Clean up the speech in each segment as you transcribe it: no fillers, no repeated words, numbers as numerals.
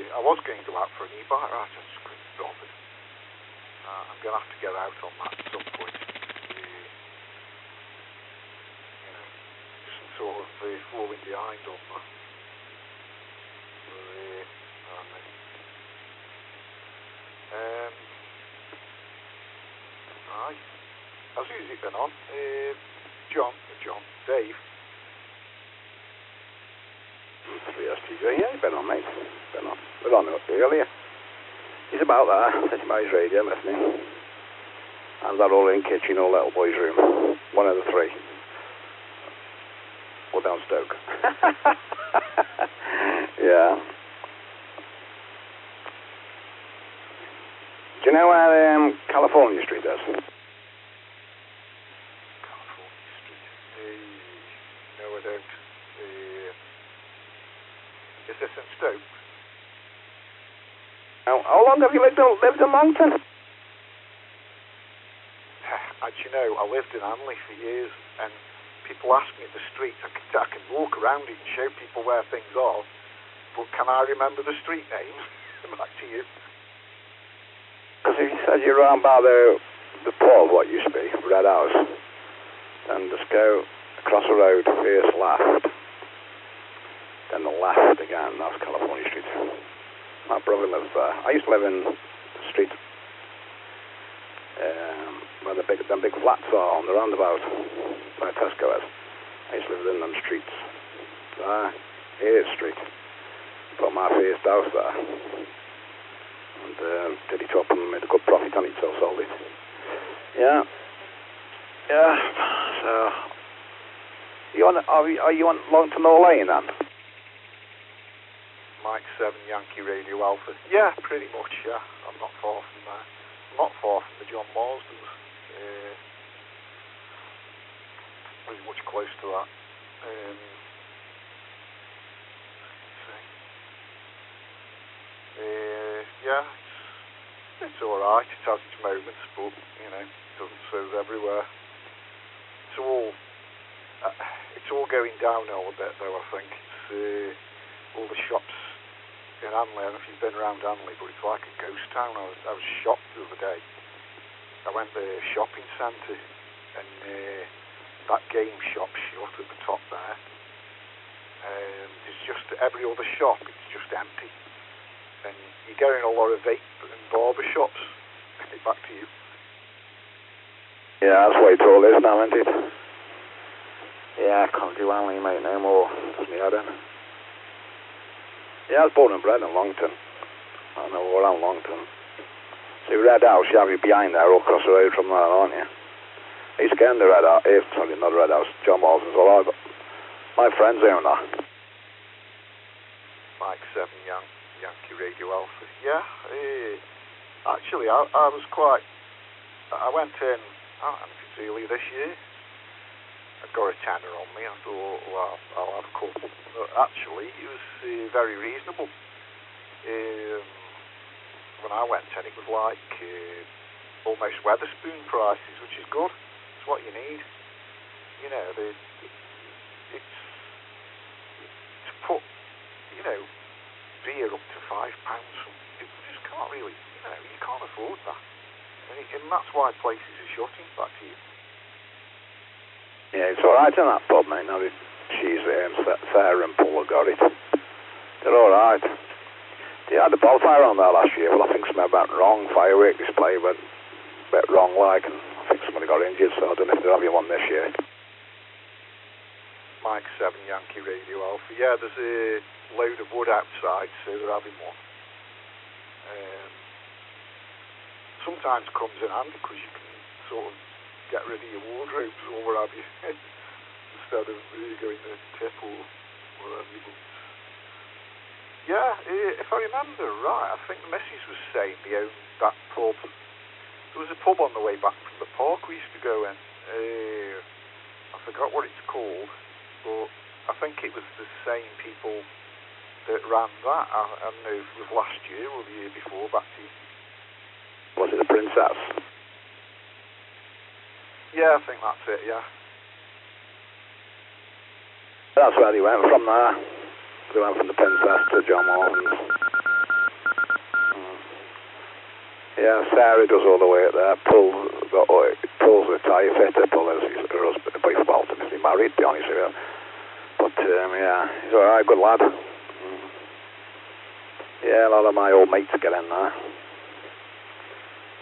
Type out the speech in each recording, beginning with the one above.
I was going to go out for an e-bike, right, I just couldn't be bothered. I'm going to have to get out on that at some point. Just sort of falling behind on that. Right. How's it been on? Dave. 3STJ, yeah, he's been on, mate. Been on. We're on earlier. He's about there. Sitting by his radio listening. And that all in kitchen or little boy's room. One of the three. Or down Stoke. Yeah. Do you know where California Street is? California Street. No, I don't. Is this in Stoke? How long have you lived in Longton? As you know, I lived in Hanley for years, and people ask me the street. I can walk around it and show people where things are, but can I remember the street names? Back to you. Because if you said you're around by the pub, what used to be, Red House, then just go across the road, first left, then the left again, that's California Street. My brother lives there. I used to live in the street where them big flats are on the roundabout, where Tesco is. I used to live in them streets. Here's Street. Put my first house there. And did it up and made a good profit on it, so sold it. Yeah. Yeah. So, are you on Longton Old Lane then? Mike 7 Yankee Radio Alpha. Yeah, pretty much, yeah. I'm not far from there. I'm not far from the John Marsdens. Pretty much close to that. Yeah, it's alright. It has its moments, but, it doesn't serve everywhere. It's all going downhill a bit, though, I think. It's all the shops in Hanley. I don't know if you've been around Hanley, but it's like a ghost town. I was shocked the other day. I went to the shopping centre, and that game shop shut at the top there. There's just every other shop, it's just empty. And you're getting a lot of vape and barber shops. Back to you. Yeah, that's what it all is now, isn't it? Yeah, I can't do Hanley, mate, no more. Does me head in. Yeah, I was born and bred in Longton. I know all around Longton. See, Red House, you have you behind there, all across the road from there, aren't you? I used to get in the Red House, sorry, not Red House, John Marsden's all right, but my friends own that. Mike 7 Yankee Radio Alpha. Yeah, actually, I was quite. I went in. I don't know if it's early this year. I got a tenner on me. I thought, well, I'll have a couple. But actually, it was very reasonable. When I went in, it was like almost Wetherspoon prices, which is good. It's what you need. It's to put, beer up to £5. People just can't really, you can't afford that. And that's why places are shutting. Back to you. Yeah, it's alright in that pub, mate. Now she's there and Sarah and Paul have got it. They're alright. They had the bonfire on there last year. Well, I think something went wrong. Firework display went a bit wrong, like, and I think somebody got injured, so I don't know if they're having one this year. Mike 7 Yankee Radio Alpha. Yeah, there's a load of wood outside, so they're having one. Sometimes comes in handy because you can sort of get rid of your wardrobes or what have you instead of going to tip or whatever. Yeah, if I remember right, I think the missus was saying they owned that pub. There was a pub on the way back from the park we used to go in. I forgot what it's called, but I think it was the same people that ran that. I don't know if it was last year or the year before. Back to you. Was it the Princess? Yeah, I think that's it, yeah. That's where they went from there. They went from the Princess to John Marsden's. Yeah, Sarah does all the work there. Pulls the tyre fitter, pulls her husband, both Walton, he's married, to be honest with you. But, yeah, he's alright, good lad. Yeah, a lot of my old mates get in there.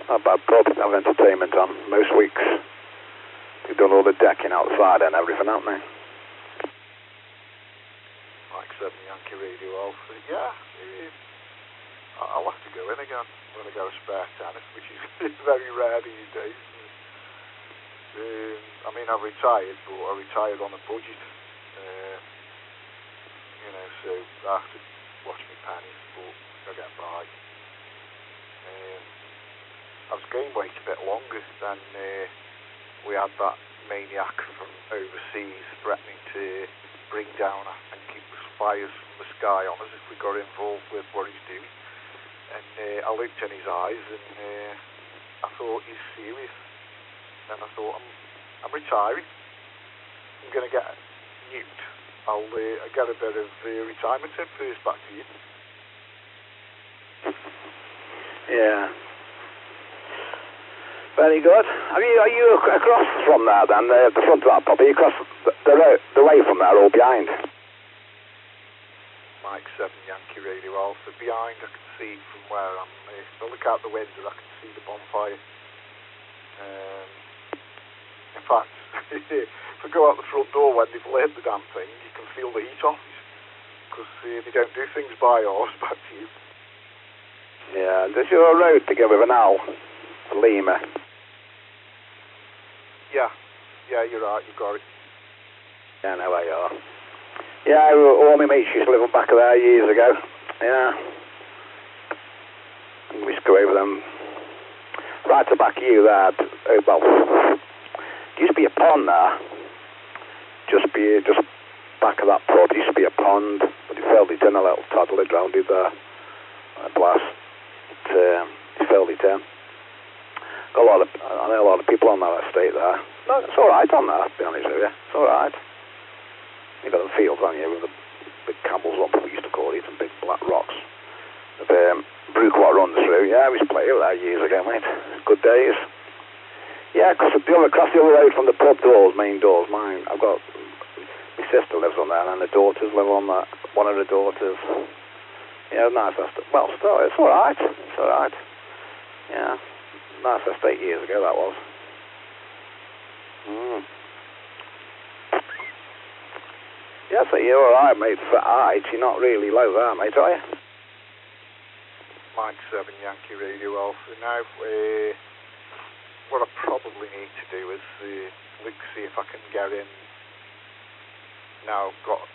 Not a bad pub, have entertainment on most weeks. They've done all the decking outside and everything, haven't they? Mike 7 Yankee Radio Alpha. Yeah, I'll have to go in again when I go spare tennis, which is very rare these days. I mean, I've retired, but I retired on a budget. You know, so I have to watch my pennies, but I get by. I was going weight a bit longer than we had that maniac from overseas threatening to bring down and keep the fires from the sky on us if we got involved with what he's doing. And I looked in his eyes and I thought, he's serious. And I thought, I'm retiring. I'm going to get nuked. I'll get a bit of retirement in first. Back to you. Yeah. Very good. Are you across from there then, the front of that pub? Are you across the way from there or behind? Mike 7 Yankee Radio Alpha. Behind, I can see from where I'm. If I look out the window, I can see the bonfire. In fact, if I go out the front door when they've lit the damn thing, you can feel the heat off it. Because they don't do things by ours. Back to you. Yeah, there's your road to go with an owl. Lima. Yeah, you're right, you got it. Yeah, I know where you are. Yeah, all my mates used to live on back of there years ago. Yeah. We used to go over them. Right to the back of you there, well, there used to be a pond there. Just back of that pub, there used to be a pond, but it filled it in, a little toddler drowned it there. Blast. It filled it in. I know a lot of people on that estate there. No, it's alright on there, to be honest with you. It's alright. You've got the fields, haven't you, with the big Campbell's Lump, we used to call it, and big black rocks. The brook what runs through. Yeah, we used to play over there years ago, mate. Good days. Yeah, because across the other road from the pub doors, main doors, mine, I've got, my sister lives on there, and the daughters live on that, one of the daughters. Yeah, nice estate. Well, still, it's alright. It's alright. Yeah. Nice estate years ago, that was. Yeah, so you're alright, mate. For height, you're not really low there, mate, are you? Mike 7 Yankee Radio Alpha. Now, what I probably need to do is look, see if I can get in. Now I've got,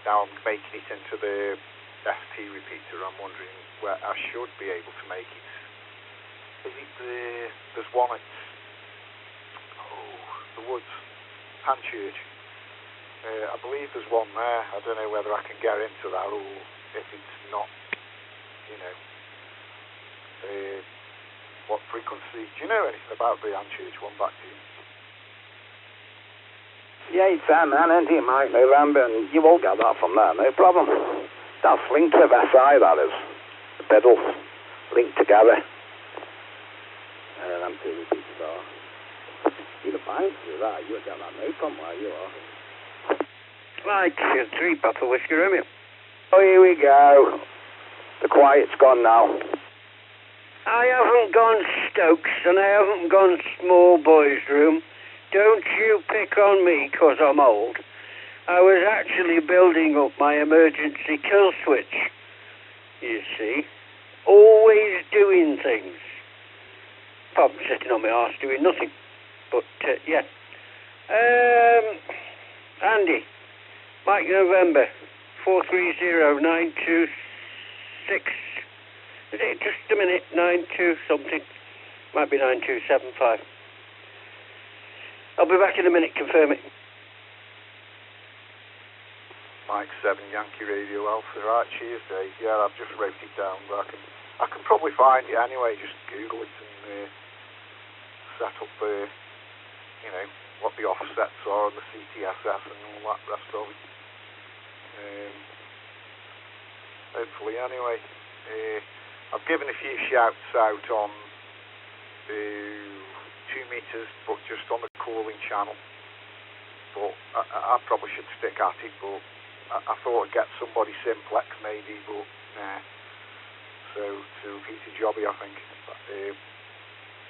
now I'm making it into the ST repeater. I'm wondering where I should be able to make it. Is it there's one at, the Woods, Panchurch. I believe there's one there. I don't know whether I can get into that or if it's not, what frequency. Do you know anything about the Panchurch one? Back to you. Yeah, it's there, man, isn't it, Mike? November, and you will get that from there, no problem. That's linked with SI, that is. The pedals linked together. Them two repeaters are. You're fine with that. You'll get that no problem where you are. Right, 3 Papa Whiskey Romeo. Oh, here we go. The quiet's gone now. I haven't gone Stokes and I haven't gone small boys' room. Don't you pick on me 'cause I'm old. I was actually building up my emergency kill switch. You see? Always doing things. Probably sitting on my arse doing nothing. But, yeah. Andy. Mike November. 430926. Is it just a minute? 92 something. Might be 9275. I'll be back in a minute, confirm it. Mike 7 Yankee Radio Alpha. Right, cheers, Dave. Yeah, I've just wrote it down, but I can probably find it anyway. Just Google it and set up what the offsets are and the CTSS and all that rest of it. Hopefully, anyway. I've given a few shouts out on 2 meters, but just on the calling channel. But I probably should stick at it, but I thought I'd get somebody simplex maybe, but nah. So to repeat a jobby, I think.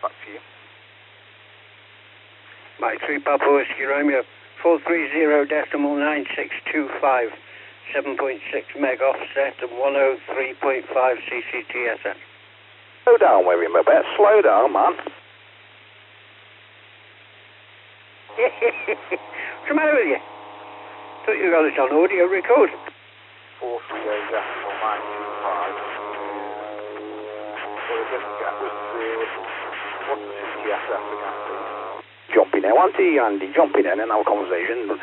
Back to you. Mike 3 Papa Whiskey Romeo, 430.9625, 7.6 meg offset and 103.5 CCTSS. Slow down, William, a bit. Slow down, man. What's the matter with you? Thought you got it on audio record. 430.925. What I didn't get was what's the CTSS again, please? Jumping in, aren't he, Andy? Jumping in our conversation.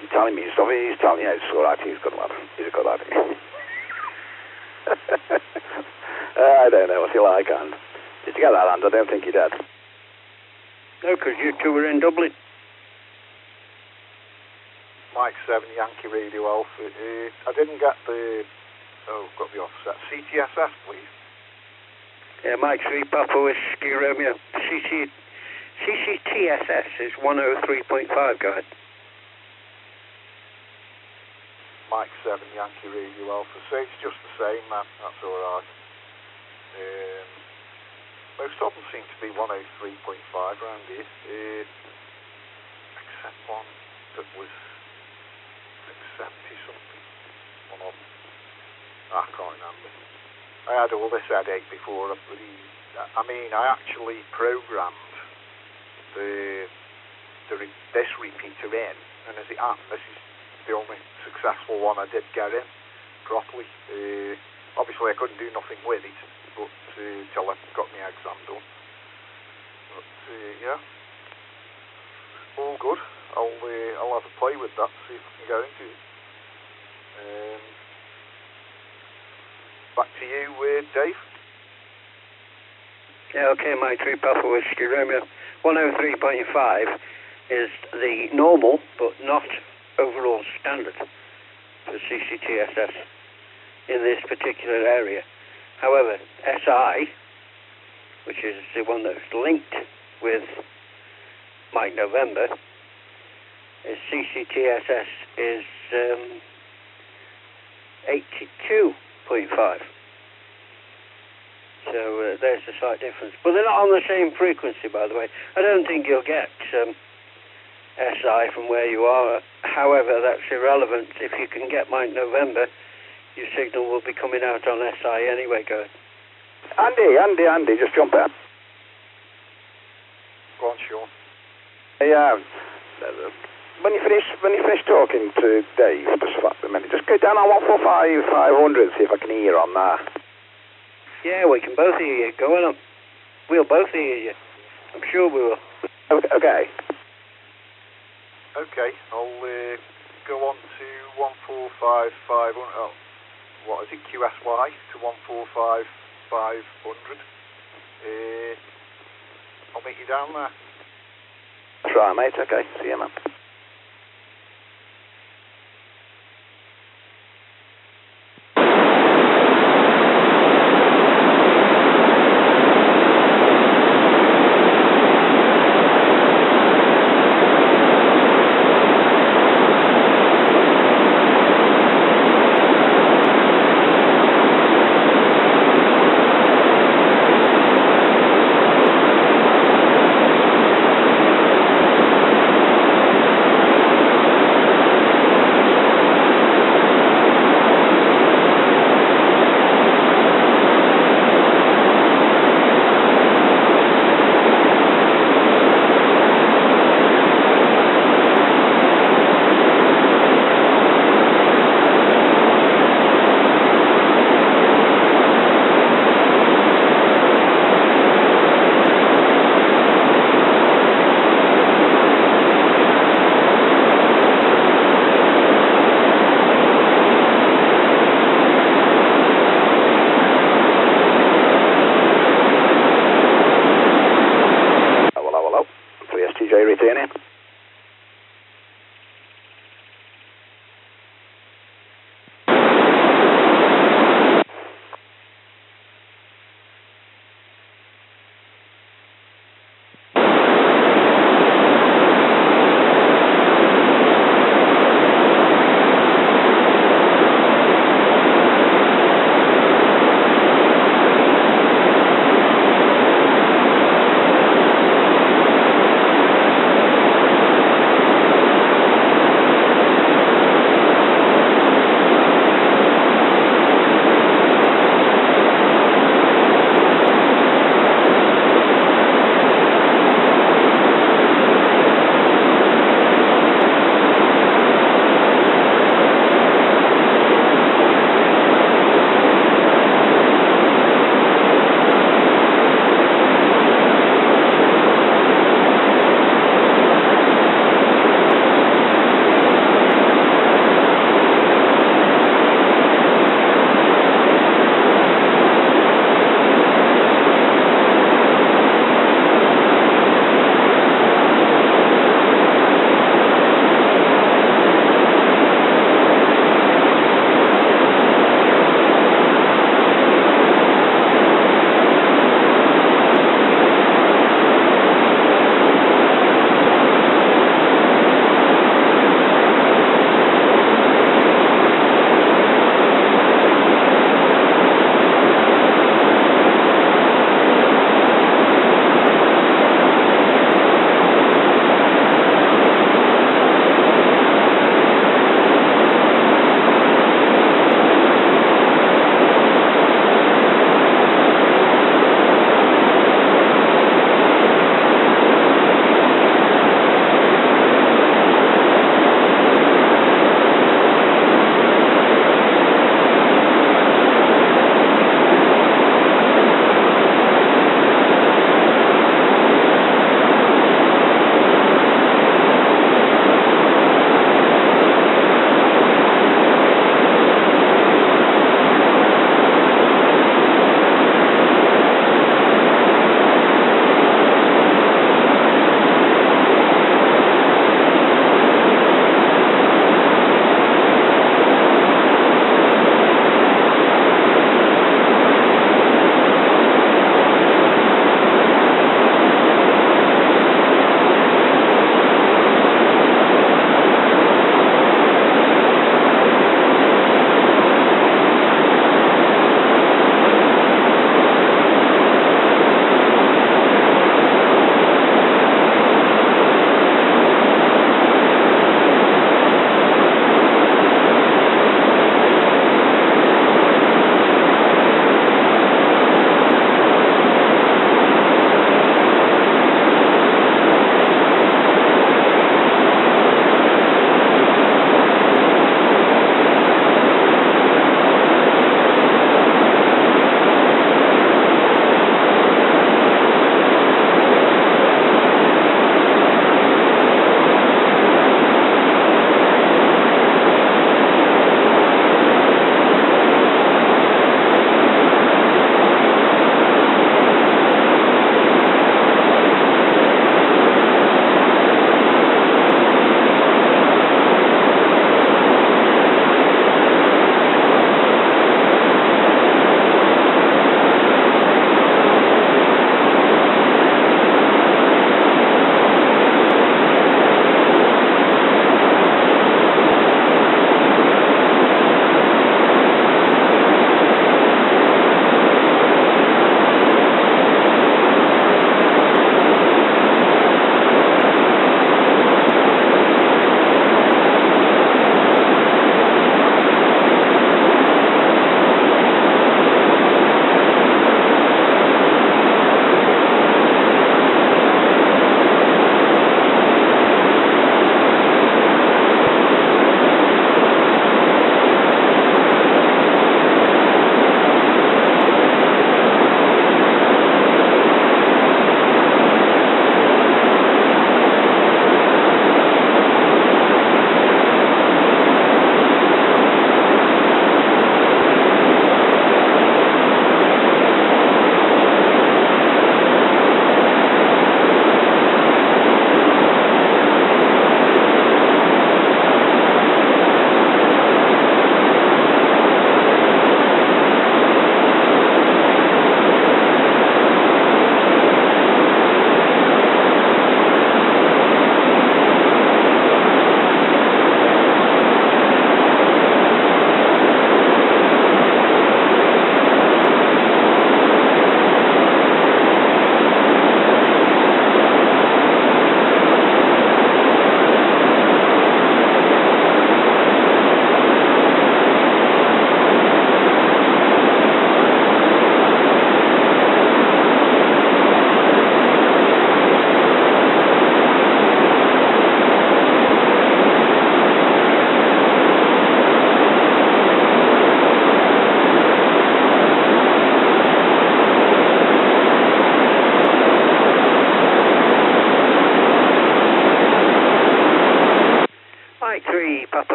He's telling me stuff. He's telling me, yeah, it's alright. He's a good lad. He's a good lad. I don't know what he like, and did you get that, and I don't think he did. No, because you two were in Dublin. Mike 7 Yankee Radio Alpha. I didn't get the. Oh, got the offset. CTSS, please. Yeah, Mike 3 Papa Whiskey Romeo. CCTSS is 103.5. Go ahead. Mike 7 Yankee Radio Alpha. So it's just the same, man. That's alright. Most of them seem to be 103.5 around here. Except one that was 670 something. One of them. I can't remember. I had all this headache before. I actually programmed this repeater in, and as it happened, this is the only successful one I did get in properly. Obviously, I couldn't do nothing with it, but till I got my exam done. But yeah, all good. I'll have a play with that, see if I can go into it. Back to you, Dave. Yeah, okay, Mike 3 Papa Whiskey Romeo. 103.5 is the normal, but not overall standard for CCTSS in this particular area. However, SI, which is the one that's linked with Mike November, is CCTSS is 82.5. So there's a slight difference. But they're not on the same frequency, by the way. I don't think you'll get SI from where you are. However, that's irrelevant. If you can get Mike November, your signal will be coming out on SI anyway. Go ahead. Andy, just jump in. Go on, Sean. Yeah. When you finish talking to Dave, just for a minute, just go down on 145 500, see if I can hear you on there. Yeah, we can both hear you. Go on. We'll both hear you. I'm sure we will. Okay. Okay, I'll go on to 145 500. Oh, what is it? QSY to 145 500. I'll meet you down there. That's right, mate. Okay. See you, man.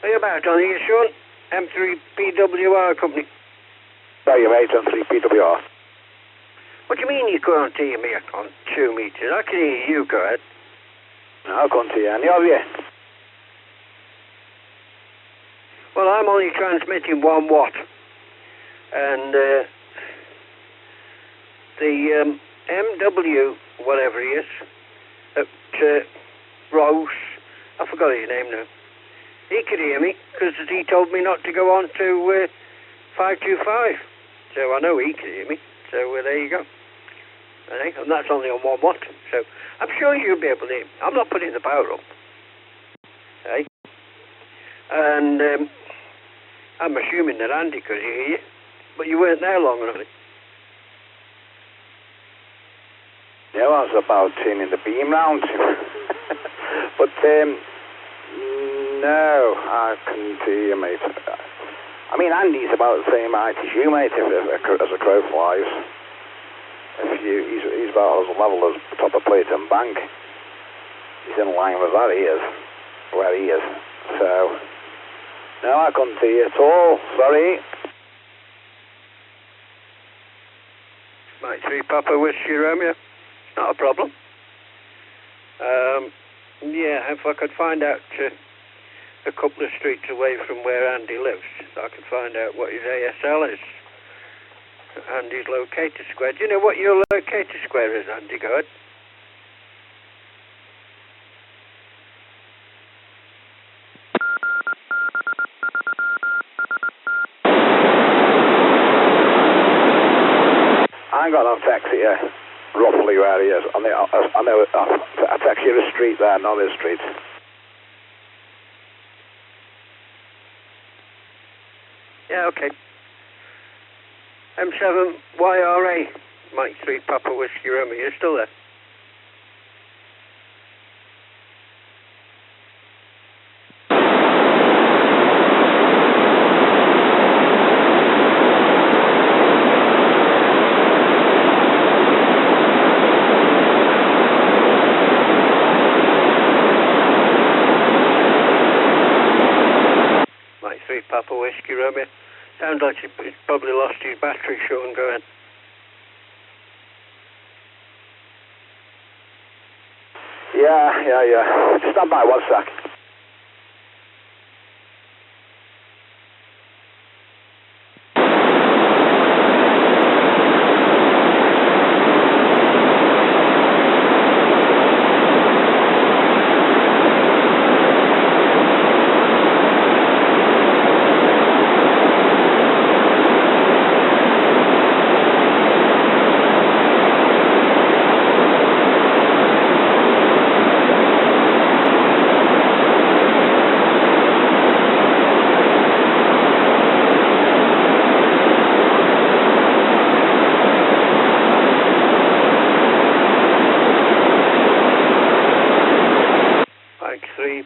Are you about on here, Sean? M3PWR company. Sorry, mate, on 3PWR. What do you mean you can't hear me on 2 meters? I can hear you, go ahead. I can't hear any of you. Well, I'm only transmitting 1 watt. And the MW, whatever he is, at Rose, I forgot his name now. He could hear me because he told me not to go on to 525. So I know he can hear me. So there you go. And that's only on 1 watt. So I'm sure you'll be able to hear me. I'm not putting the power up. Hey? And I'm assuming that Andy could hear you. But you weren't there long enough. Yeah, I was about turning the beam round. But, no, I couldn't hear you, mate. I mean, Andy's about the same height as you, mate, as a crow flies. He's about as level as top of Playton Bank. He's in line with that, he is. Where he is. So, no, I couldn't hear you at all. Sorry. Mike 3 Papa Whiskey Romeo. It's not a problem. Yeah, if I could find out a couple of streets away from where Andy lives, I could find out what his ASL is. Andy's locator square. Do you know what your locator square is, Andy? Go ahead. I ain't got no taxi here, roughly where he is. I know a taxi is a street there, not a street. Yeah, okay. M7YRA, Mike 3 Papa Whiskey Romeo. You're still there? Mike 3 Papa Whiskey Romeo. Sounds like he's probably lost his battery, Sean. Go ahead. Yeah. Just stand by 1 sec.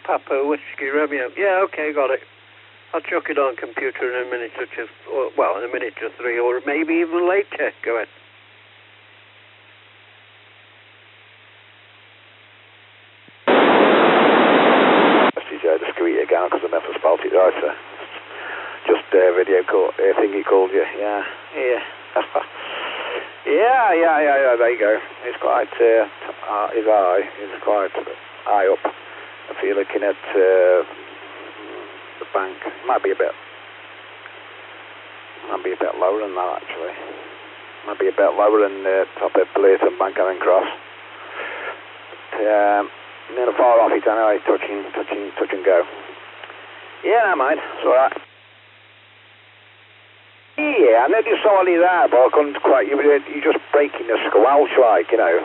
Papa Whiskey Romeo. Yeah, okay, got it. I'll chuck it on computer in a minute or two, or, well, in a minute or 3, or maybe even later. Go ahead. Just greet you again because I never spelled it right, sir. Just video call, thing he called you. Yeah. Yeah, there you go. It's quite, his eye is quite high up. If you're looking at the bank, it might be a bit lower than that actually. Might be a bit lower than the top of Playton Bank and Cross. Near the far off it anyway, touch and go. Yeah, never mind, it's alright. Yeah, I know you saw only there, but I couldn't quite, you're just breaking the squelch like, you know.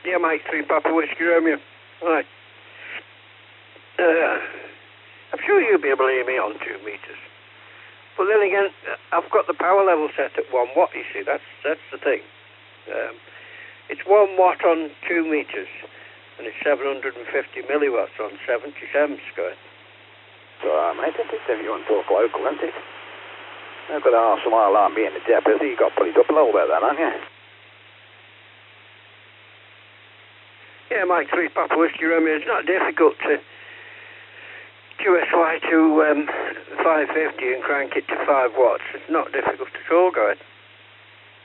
Yeah, Mike 3 Papa Whiskey Romeo. Alright. I'm sure you'll be able to hear me on 2 meters. But then again, I've got the power level set at 1 watt, you see, that's the thing. It's 1 watt on 2 meters, and it's 750 milliwatts on 77 square. So, mate, if you want to talk local, isn't it? I've got to ask some alarm being the depth, you've got to put it up a little bit then, haven't you? Yeah, Mike 3 Papa Whiskey Romeo, it's not difficult to 550 and crank it to 5 watts. It's not difficult at all, go ahead.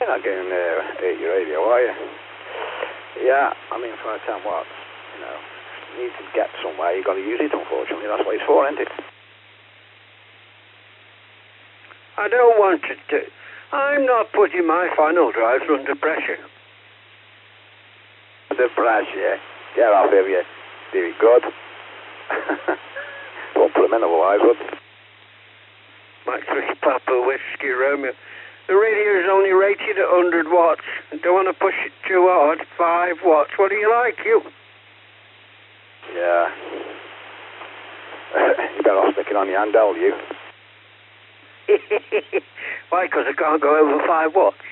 You're not going to hate your radio, are you? Yeah, I mean, 510 watts, you know, you need to get somewhere, you've got to use it, unfortunately. That's what it's for, isn't it? I don't want to do... I'm not putting my final drives under pressure. Under pressure? Get off of you. Do it good. Won't put them in otherwise, would you? Mike 3 Papa Whiskey Romeo. The radio is only rated at 100 watts. Don't want to push it too hard. 5 watts. What do you like, you? Yeah. You better off sticking on your handheld, you. Why? Because I can't go over 5 watts.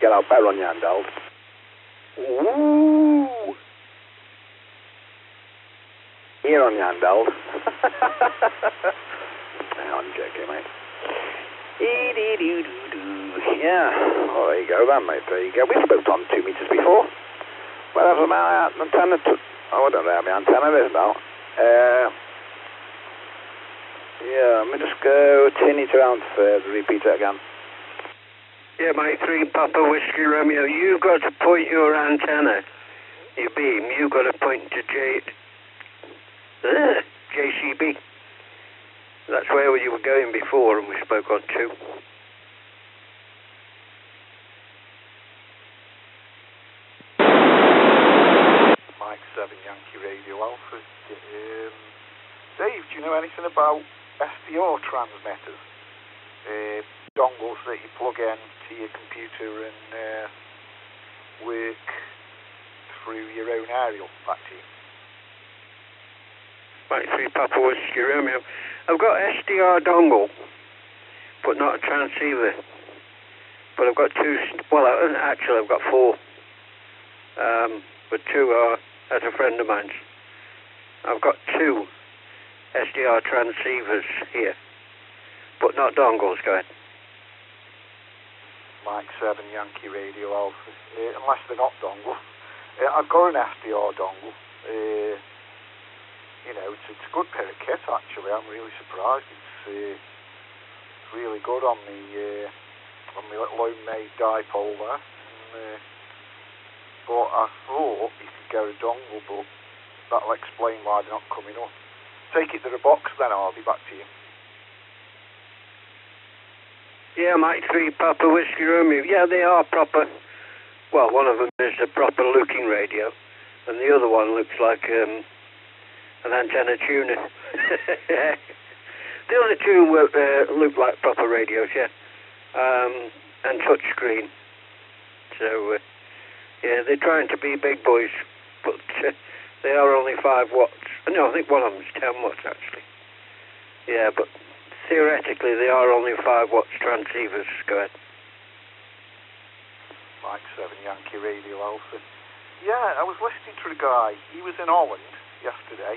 Get out better on your handheld. Ooh. Here on your handheld. I'm joking, mate. Yeah. Oh, there you go then, mate. There you go. We've spoke on 2 meters before. Wherever my antenna I don't know how my antenna is now. Yeah, let me just go tin it around for the repeater again. Yeah, Mike 3 Papa Whiskey Romeo. You've got to point your antenna, your beam, you've got to point to JCB. That's where you were going before, and we spoke on 2. Mike 7 Yankee Radio Alpha. Dave, do you know anything about SDR transmitters? Dongles that you plug in to your computer and work through your own aerial back to you. Mike 3 Papa Whiskey Romeo. I've got SDR dongle, but not a transceiver. But I've got 2, well, actually I've got 4. But 2 are at a friend of mine's. I've got 2 SDR transceivers here, but not dongles, go ahead. Mike 7 Yankee Radio Alpha, unless they're not dongles. I've got an SDR dongle. You know, it's a good pair of kit actually. I'm really surprised. It's really good on the little homemade dipole there. And, but I thought you could get a dongle, but that'll explain why they're not coming up. Take it to the box then, I'll be back to you. Yeah, Mike 3 Papa Whiskey Romeo. Yeah, they are proper. Well, one of them is a proper looking radio, and the other one looks like an antenna tuner. The other 2 look like proper radios, yeah, and touchscreen. So, yeah, they're trying to be big boys, but they are only 5 watts. No, I think one of them's 10 watts actually. Yeah, but theoretically they are only 5 watts transceivers. Go ahead. Mike 7 Yankee Radio Alpha. Yeah, I was listening to a guy. He was in Holland yesterday,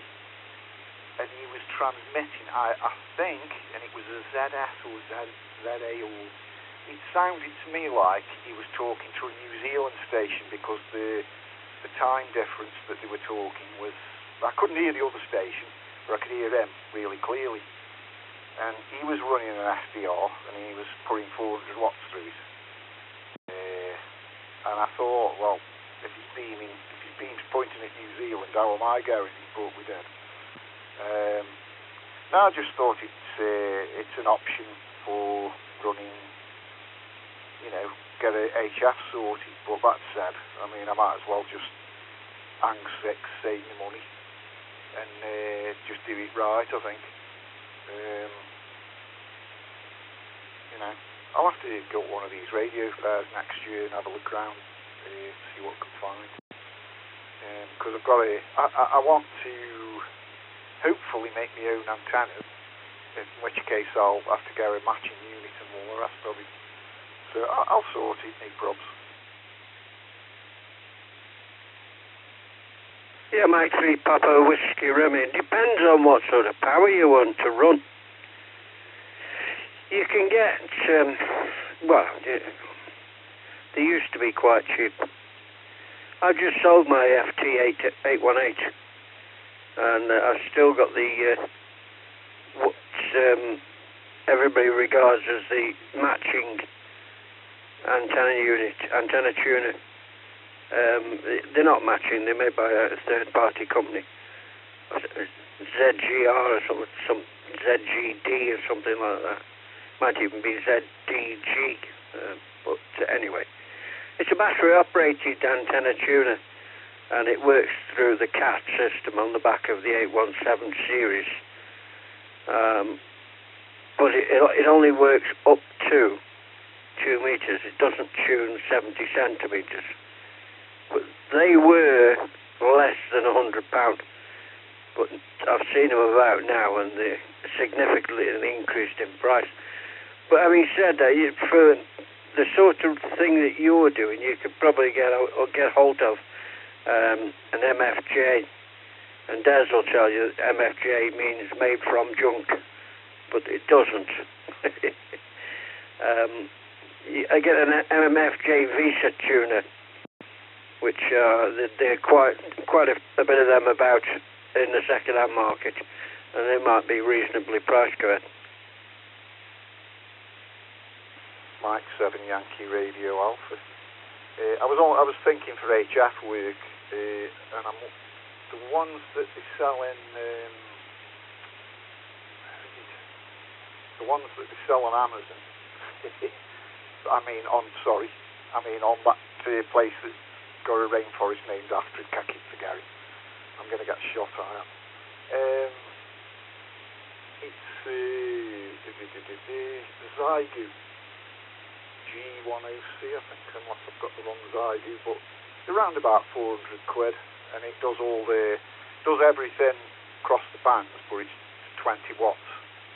and he was transmitting, I think, and it was a ZS or ZA, or it sounded to me like he was talking to a New Zealand station, because the time difference that they were talking was, I couldn't hear the other station, but I could hear him really clearly. And he was running an SDR, and he was putting 400 watts through it. And I thought, well, if his beam's pointing at New Zealand, how am I going? He thought we did. No, I just thought it's an option for running, you know, get a HF sorted. But that said, I mean, I might as well just hang 6, save me money, and just do it right, I think. You know, I'll have to go to one of these radio fairs next year and have a look around, see what I can find. Because I've got I want to hopefully make my own antennas, in which case I'll have to go a matching unit and all the rest of it. So I'll sort it, no probs. Yeah, Mike 3 Papa Whiskey Romeo. It depends on what sort of power you want to run. You can get, well, they used to be quite cheap. I've just sold my FT818, and I've still got the everybody regards as the matching antenna tuner. They're not matching, they're made by a third-party company. ZGR or some ZGD or something like that. Might even be ZDG. But anyway, it's a battery-operated antenna tuner, and it works through the CAT system on the back of the 817 series. But it only works up to 2 meters. It doesn't tune 70 centimeters. But they were less than £100. But I've seen them about now, and they're significantly increased in price. But having said that, for the sort of thing that you're doing, you could probably get hold of an MFJ. And Des will tell you that MFJ means made from junk, but it doesn't. I get an MFJ Visa tuner, which there are quite a bit of them about in the second-hand market, and they might be reasonably priced, correct? Mike 7 Yankee Radio Alpha. I was thinking for HF work, and the ones that they sell on Amazon. I mean on that place that's got a rainforest named after it, Kakitsugari. I'm going to get shot on that. It's Zygu G10C, I think, unless I've got the wrong Zygu, but they're around about 400 quid, and it does everything across the bands, but it's 20 watts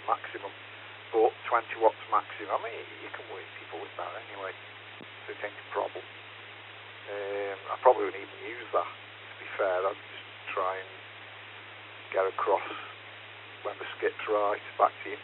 maximum. But 20 watts maximum, I mean, you can work people with that anyway, so it ain't a problem. I probably wouldn't even use that, to be fair. I'd just try and get across when the skip's right, back to you.